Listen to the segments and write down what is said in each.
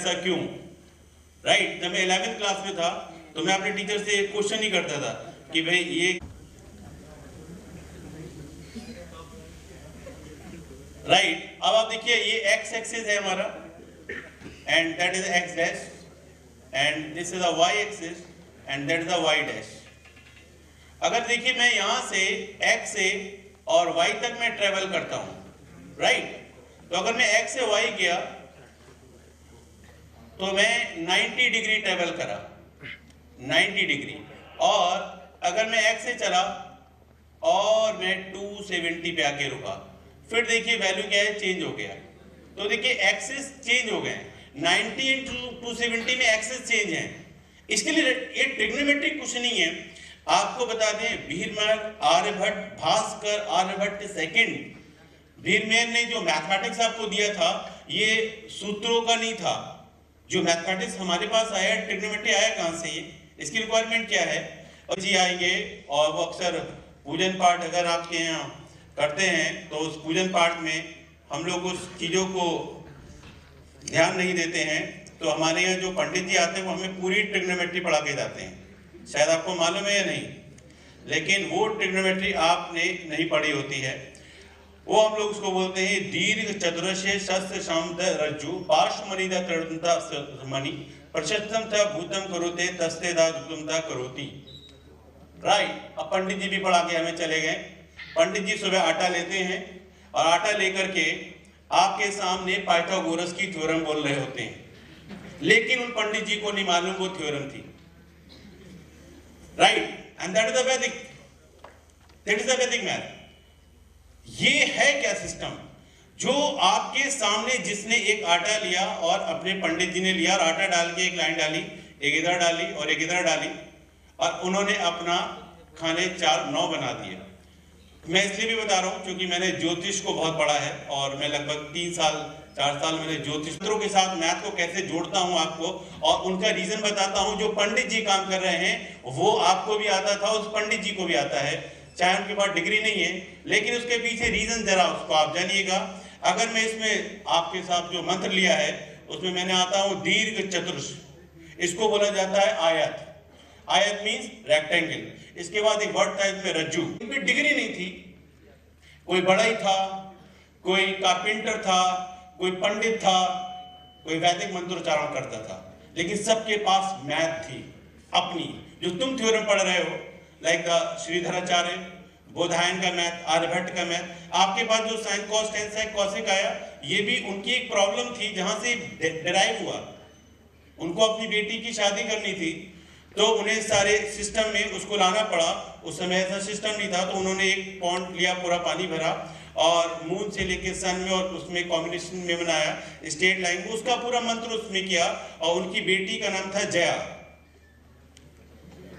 ऐसा क्यों, राइट। जब मैं 11वीं क्लास में था तो मैं अपने टीचर से क्वेश्चन ही करता था कि भाई ये, राइट। अब आप देखिए ये एक्स एक्सिस है हमारा and that is X dash and this is a Y axis and that is a Y dash. अगर देखिए मैं यहां से x से और y तक मैं ट्रेवल करता हूं, राइट। तो अगर मैं x से y गया तो मैं 90 डिग्री ट्रेवल करा, 90 डिग्री। और अगर मैं x से चला और मैं 270 पे आके रुका, फिर देखिए वैल्यू क्या है, चेंज हो गया। तो देखिए एक्सिस चेंज हो गए, 90 इंटू 270 में एक्सिस चेंज है। इसके लिए ये ट्रिग्नोमेट्रिक क्वेश्चनिंग है। आपको बता दें भीरमेर, आर्यभट्ट, भास्कर, आर्यभट्ट सेकंड, भीरमेर ने जो मैथमेटिक्स आपको दिया था ये सूत्रों का नहीं था। जो मैथमेटिक्स हमारे पास आया, ट्रिग्नोमेट्री आया कहां से, ये इसकी रिक्वायरमेंट क्या है। और जी आएंगे और वो अक्सर पूजन पाठ अगर आपके यहाँ करते हैं तो उस पूजन पाठ में हम लोग उस चीज़ों को ध्यान नहीं देते हैं। तो हमारे यहाँ जो पंडित जी आते हैं वो हमें पूरी ट्रिग्नोमेट्री पढ़ा के जाते हैं, शायद आपको मालूम है या नहीं, लेकिन वो ट्रिग्नोमेट्री आपने नहीं पढ़ी होती है। वो हम लोग उसको बोलते हैं दीर्घ चतुरस्र शस्त्र शाम रज्जु पार्श्वमणिदा तृणता मणि प्रशस्तम था भूतम करोते तस्ते दा दुतमता करोती, राइट। अब पंडित जी भी पढ़ा के हमें चले गए। पंडित जी सुबह आटा लेते हैं और आटा लेकर के आपके सामने पाइथागोरस की थ्योरम बोल रहे होते हैं, लेकिन उन पंडित जी को नहीं मालूम वो थ्योरम थी, right. And that is the वैदिक, दैट इज द वैदिक मैथ। ये है क्या सिस्टम, जो आपके सामने जिसने एक आटा लिया और अपने पंडित जी ने लिया और आटा डाल के एक लाइन डाली, एक इधर डाली और एक इधर डाली, और उन्होंने अपना खाने 4-9 बना दिए। मैं इसलिए भी बता रहा हूं क्योंकि मैंने ज्योतिष को बहुत पढ़ा है और मैं लगभग 3-4 साल मैंने ज्योतिषों के साथ मैथ को कैसे जोड़ता हूं आपको, और उनका रीजन बताता हूं। जो पंडित जी काम कर रहे हैं वो आपको भी आता था, उस पंडित जी को भी आता है, चाहे उनके पास डिग्री नहीं है, लेकिन उसके पीछे रीजन जरा उसको आप जानिएगा। अगर मैं इसमें आपके साथ जो मंत्र लिया है उसमें मैंने आता हूं दीर्घ चतुर्थ, इसको बोला जाता है आयत। आयत मींस रेक्टेंगल। इसके बाद एक वर्ड था इसमें रज्जू। इनमें डिग्री नहीं थी, कोई बड़ा ही था, कोई कारपेंटर था, कोई पंडित था, कोई वैदिक मंत्रोच्चारण करता था, लेकिन सबके पास मैथ थी अपनी। जो तुम थ्योरम पढ़ रहे हो लाइक द श्रीधराचार्य, बोधायन का मैथ, आर्यभट्ट का मैथ, आपके पास जो sine cos tan sec cosec आया, ये भी उनकी एक प्रॉब्लम थी जहां से डिराइव हुआ। उनको अपनी बेटी की शादी करनी थी तो उन्हें सारे सिस्टम में उसको लाना पड़ा। उस समय ऐसा सिस्टम नहीं था, तो उन्होंने एक पॉन्ड लिया, पूरा पानी भरा और मून से लेके सन में और उसमें कॉम्बिनेशन में बनाया स्ट्रेट लाइन, उसका पूरा मंत्र उसमें किया और उनकी बेटी का नाम था जया।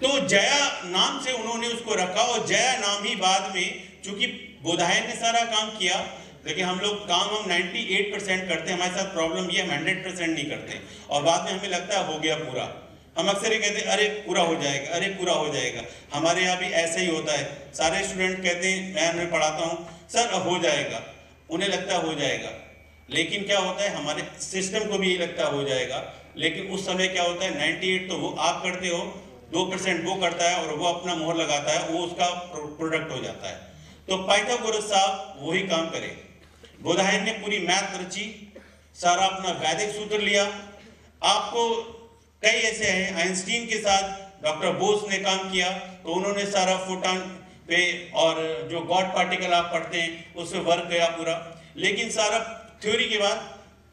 तो जया नाम से उन्होंने उसको रखा और जया नाम ही बाद में, चूंकि बोधायन ने सारा काम किया, लेकिन हम लोग काम 98% करते हैं। हमारे साथ प्रॉब्लम ये, हम 100% नहीं करते और बाद में हमें लगता है हो गया पूरा। हम अक्सर ये कहते हैं अरे पूरा हो जाएगा, अरे पूरा हो जाएगा। हमारे यहाँ भी ऐसा ही होता है, सारे स्टूडेंट कहते हैं, मैं उन्हें पढ़ाता हूँ सर अब हो जाएगा, उन्हें लगता है हो जाएगा, लेकिन क्या होता है हमारे सिस्टम को भी ये लगता है हो जाएगा, लेकिन उस समय क्या होता है 98 तो वो आप करते हो, 2% वो करता है और वो अपना मोहर लगाता है, वो उसका प्रोडक्ट हो जाता है। तो पाइथागोरस साहब वही काम करे। बोधायन ने पूरी मैथ रची, सारा अपना वैदिक सूत्र लिया। आपको कई ऐसे हैं, आइंस्टीन के साथ डॉक्टर बोस ने काम किया, तो उन्होंने सारा फोटॉन पे और जो गॉड पार्टिकल आप पढ़ते हैं उसमें वर्क गया पूरा, लेकिन सारा थ्योरी के बाद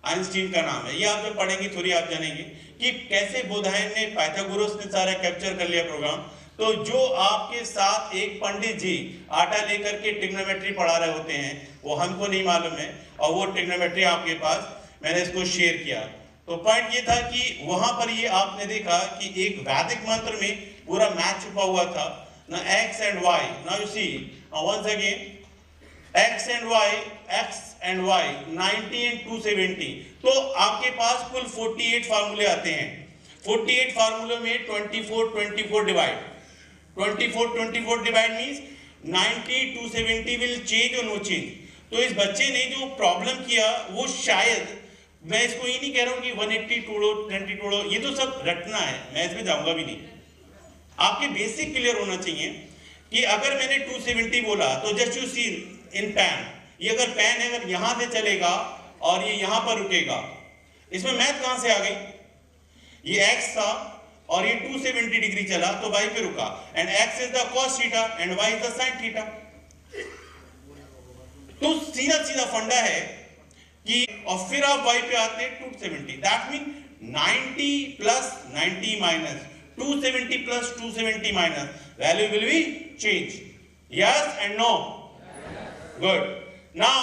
आइंस्टीन का नाम है। ये आप जब पढ़ेंगे थ्योरी आप जानेंगे कि कैसे बोधायन ने, पाइथागोरस ने सारा कैप्चर कर लिया प्रोग्राम। तो जो आपके साथ एक पंडित जी आटा लेकर के ट्रिग्नोमेट्री पढ़ा रहे होते हैं वो हमको नहीं मालूम है, और वो ट्रिग्नोमेट्री आपके पास, मैंने इसको शेयर किया। तो पॉइंट ये था कि वहां पर ये आपने देखा कि एक वैदिक मंत्र में पूरा मैथ छुपा हुआ था ना, x and y। Now you see once again x and y 90 and 270। तो आपके पास कुल 48 फार्मूले आते हैं। 48 फार्मूले में 24 divide, 24 divide means 90 270 will change और नो चेंज। तो इस बच्चे ने जो प्रॉब्लम किया वो शायद मैं इसको ये नहीं कह रहा हूं कि 180 तोड़ो 20 तोड़ो, ये तो सब रटना है, मैं इसमें जाऊंगा भी नहीं। आपके बेसिक क्लियर होना चाहिए कि अगर मैंने 270 बोला तो just you see in pan, ये अगर पैन है अगर यहां से चलेगा और ये यहां पर रुकेगा, इसमें मैथ कहां से आ गई? ये x था और ये 270 डिग्री चला तो y पे रुका, and x is the cos theta and y is the sin theta. तो सीधा सीधा फंडा है कि और फिर आप y पे आते हैं 270, that mean 90 plus 90 minus 270 plus 270 minus, value will be change, yes and no? Good. Now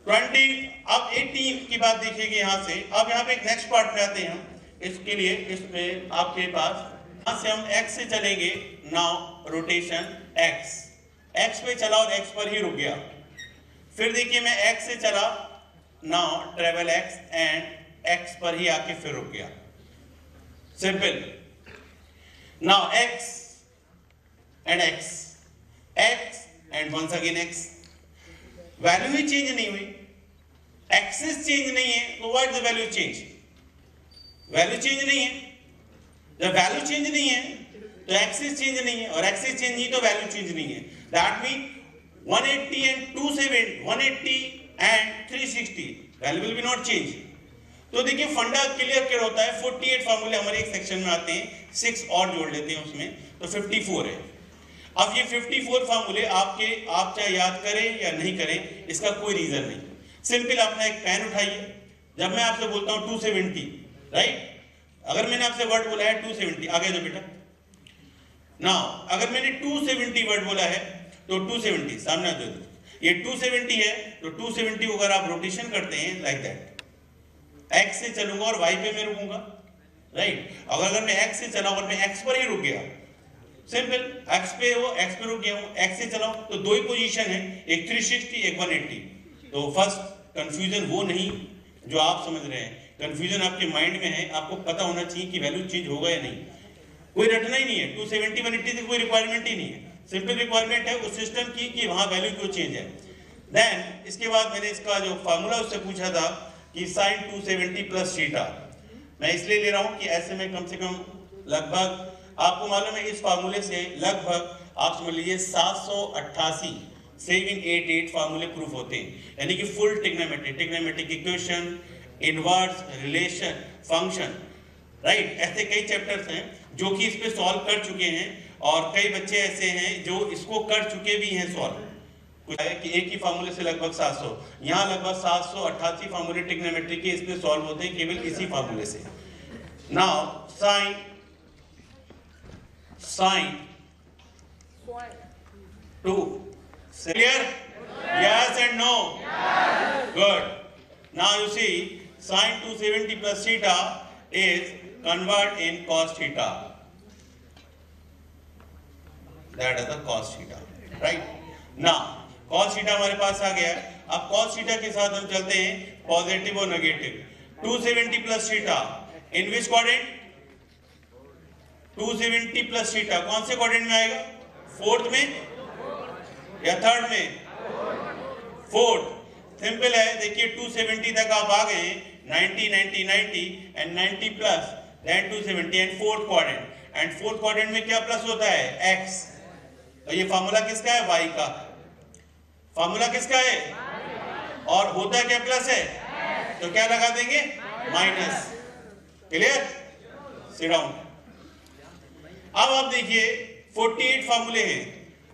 20, अब 18 की बात देखिएगा यहां से। अब यहां पे एक नेक्स्ट पार्ट में आते हैं हम, इसके लिए इसमें आपके पास यहां से हम x से चलेंगे। नाउ रोटेशन x पे चला और x पर ही रुक गया। फिर देखिए मैं x से चला, now travel x and x पर ही आके फिर रुक गया, simple. Now x and once again x, value ही चेंज नहीं हुई, एक्सिस चेंज नहीं है, तो what the value change? Value change नहीं है। जब वैल्यू चेंज नहीं है तो एक्सिस चेंज नहीं है, और एक्सिस चेंज नहीं तो वैल्यू चेंज नहीं है। That mean 180 and 270, 180 and 360, value will B not change. तो देखिए फंडा क्लियर होता है। 48 फार्मूले हमारे एक सेक्शन में आते हैं, 6 और जोड़ लेते हैं उसमें, तो 54 है। अब ये 54 फार्मूले आप चाहे याद करें या नहीं करें, इसका कोई रीजन नहीं। सिंपल अपना एक पेन उठाइए, जब मैं आपसे बोलता हूं 270, राइट, अगर मैंने आपसे वर्ड बोला है 270, आ गया जो बेटा ना, अगर मैंने 270 वर्ड बोला है तो 270 सामने दे दो, ये 270 है तो 270 को अगर आप रोटेशन करते हैं लाइक दैट, x से चलूंगा और y पे मैं रुकूंगा, राइट। अगर मैं x से चला और मैं x पर ही रुक गया, सिंपल, x पे रुक गया हूं, x से चलाओ तो दो ही पोजीशन है, एक 360 एक 180। तो फर्स्ट कंफ्यूजन वो नहीं जो आप समझ रहे हैं, कंफ्यूजन आपके माइंड में है। आपको पता होना चाहिए कि वैल्यू चेंज होगा या नहीं, कोई रटना ही नहीं है। 270 180 से कोई रिक्वायरमेंट ही नहीं है, सिंपल रिक्वायरमेंट है उस सिस्टम की कि वहां वैल्यू क्यों चेंज है। देन इसके बाद मैंने इसका जो फार्मूला उससे पूछा था कि sin 270 प्लस थीटा, मैं इसलिए ले रहा हूं कि ऐसे में कम से कम लगभग आपको मालूम है इस फार्मूले से लगभग आप समझ लीजिए 788 788 फार्मूले प्रूफ होते हैं, यानी कि full trigonometric equation, inverse, relation, function, right. ऐसे कई चैप्टर्स हैं जो कि इस पे सॉल्व कर चुके हैं, और कई बच्चे ऐसे हैं जो इसको कर चुके भी हैं सॉल्व। कुछ है कि एक ही फार्मूले से लगभग 700, यहाँ लगभग 788 फार्मूले ट्रिग्नोमेट्रिक के इसमें सॉल्व होते हैं केवल इसी फार्मूले से। Now sine 2, clear? Yes and no? Yes. Good. Now you see sin 270 plus theta is convert in cos theta. That is the cos theta, right? Now cos theta हमारे पास आ गया। अब cos theta के साथ हम चलते हैं पॉजिटिव और negative. 270 plus theta in which quadrant? 270 plus theta कौन से क्वाड्रेंट में आएगा? फोर्थ में या थर्ड में? फोर्थ। सिंपल है, देखिए 270 तक आप आ गए, 90 90 90 and 90 plus then 270 and fourth quadrant, and fourth quadrant में क्या प्लस होता है? x। तो ये फार्मूला किसका है? y का। फार्मूला किसका है? और होता क्या प्लस है, तो क्या लगा देंगे? माइनस। क्लियर? Sit down. अब आप देखिए 48 फार्मूले हैं,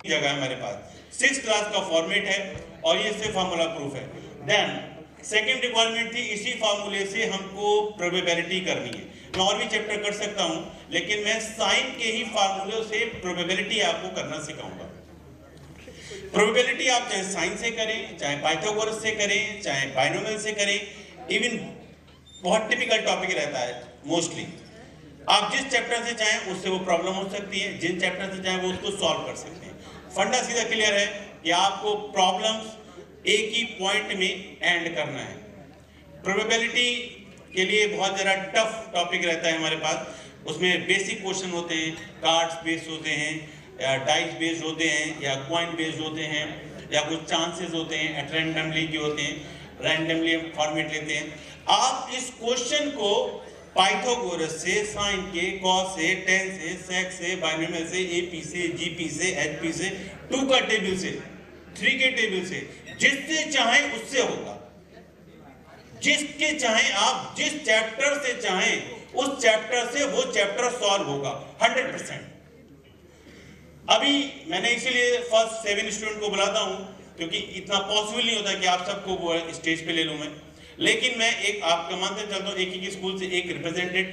जगह है हमारे पास, 6 क्लास का फॉर्मेट है और ये से फार्मूला प्रूफ है। देन सेकंड रिक्वायरमेंट थी, इसी फार्मूले से हमको प्रोबेबिलिटी करनी है। मैं और भी चैप्टर कर सकता हूं, लेकिन मैं साइन के ही फार्मूले से प्रोबेबिलिटी आपको करना सिखाऊंगा। प्रोबेबिलिटी आप चाहे साइन से करें, चाहे पाइथागोरस से करें, चाहे बाइनोमियल से करें, इवन बहुत टिपिकल टॉपिक रहता है मोस्टली। आप जिस चैप्टर से चाहें उससे वो प्रॉब्लम हो सकती है, जिन चैप्टर से चाहें वो उसको सॉल्व कर सकते हैं। फंडा सीधा क्लियर है कि आपको प्रॉब्लम्स एक ही पॉइंट में एंड करना है। प्रोबेबिलिटी के लिए बहुत ज़रा टफ टॉपिक रहता है हमारे पास, उसमें बेसिक क्वेश्चन होते हैं, कार्ड्स बेस्ड होते हैं, या डाइस बेस्ड होते हैं, या कॉइन बेस्ड होते हैं, या कुछ चांसेस होते हैं, एट रैंडमली के होते हैं। रैंडमली हम फॉर्मेट लेते हैं। आप इस क्वेश्चन को पाइथागोरस से, साइन के, कॉस से, टेन से, सेक से, बाइनोमियल से, एपी से, जीपी से, एचपी से, 2 का टेबल से, 3 के टेबल से, जिससे चाहे उससे होगा। जिसके चाहे आप जिस चैप्टर से चाहें उस चैप्टर से वो चैप्टर सॉल्व होगा 100%। अभी मैंने इसीलिए फर्स्ट 7 स्टूडेंट को बुलाता हूं क्योंकि इतना पॉसिबल नहीं होता कि आप सबको वो स्टेज पे ले लूं मैं, लेकिन मैं एक आपका मानते चलता हूं, एक ही स्कूल से एक रिप्रेजेंटेट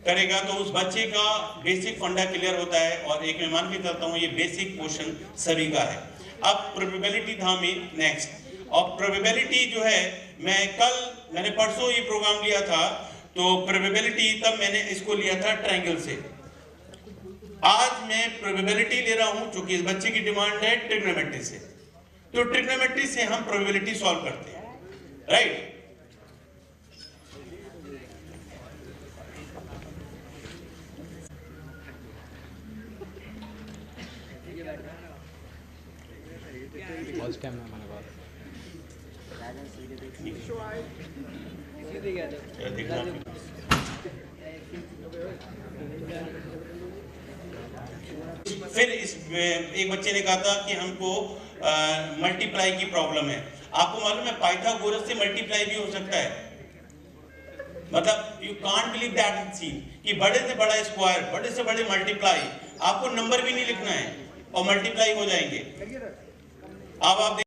करेगा तो उस बच्चे का बेसिक फंडा क्लियर होता है, और एक मैं मान के चलता हूं ये बेसिक क्वेश्चन सभी का है। अब प्रोबेबिलिटी था मेन नेक्स्ट, और प्रोबेबिलिटी जो है मैंने परसों ये प्रोग्राम लिया था, तो प्रोबेबिलिटी तब मैंने इसको लिया था ट्रायंगल से। आज मैं प्रोबेबिलिटी ले रहा हूं क्योंकि इस बच्चे की डिमांड है ट्रिग्नोमेट्री से, तो ट्रिग्नोमेट्री से हम प्रोबेबिलिटी सॉल्व करते हैं, राइट। फिर एक बच्चे ने कहा था कि हमको मल्टीप्लाई की प्रॉब्लम है। आपको मालूम है पाइथागोरस से मल्टीप्लाई भी हो सकता है, मतलब you can't believe that it seen कि बड़े से बड़ा स्क्वायर, बड़े से बड़े मल्टीप्लाई, आपको नंबर भी नहीं लिखना है और मल्टीप्लाई हो जाएंगे। अब आप